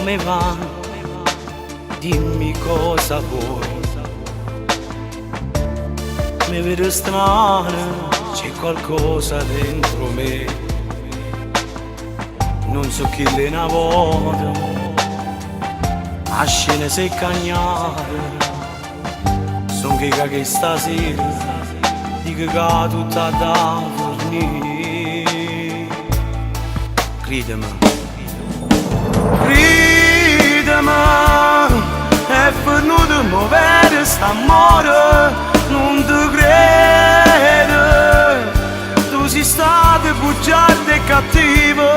come va? Dimmi cosa vuoi. Mi vedo strano, c'è qualcosa dentro me. Non so chi le lavora, a scene se cagnare. Son che stasera dico che tutta da fornire. Cridami, è venuto a muovere st'amore, non ti credo. Tu sei stato bugiardo e cattivo,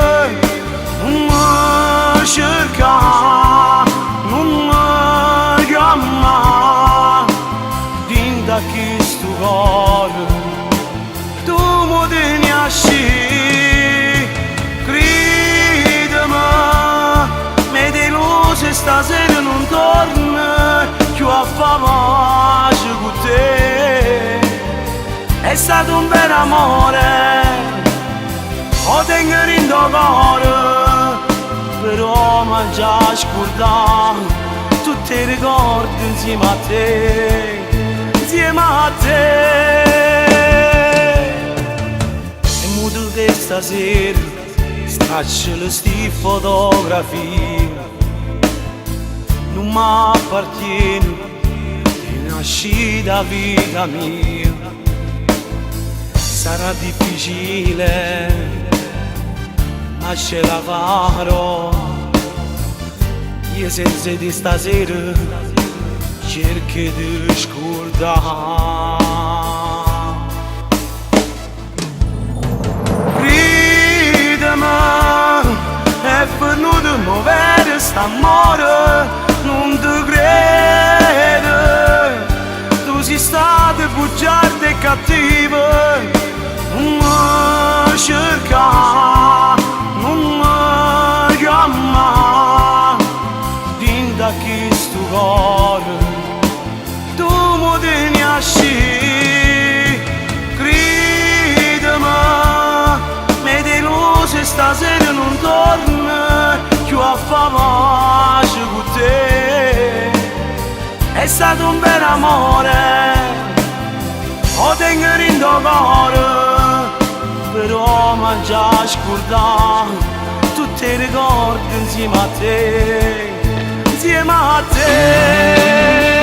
non mi cercare, non mi chiamare. Dinda chi sto cuore, tu mi tieni a sci. Credimi, mi deluso stasera non torna più a fare pace con te. È stato un bel amore, ho tengo in cuore, però mi ha già scordato tutti i ricordi insieme a te, insieme a te. E muto che stasera straccio sti fotografie, non mi appartiene, è nascita vita mia. Sarà difficile, ma ce la farò. Io senza di stasera cerco di scordare. Credimi, è venuto a muovere st'amore, non ti credo. Tu sei stato bugiardo e cattivo, non mi cercare, non mi chiamare. Dinda chi sto cuore, tu mi tieni a sci. Credimi, mi deluso stasera non torna più a fare pace con te. È stato un bel amore, ho tengo in cuore, però mi ha già scordato tutti i ricordi insieme a te, insieme a te.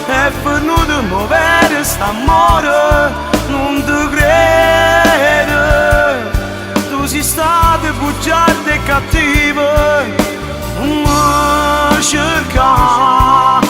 È venuto a muovere st'amore, non ti credo. Tu sei stato bugiardo e cattivo, non mi cercare,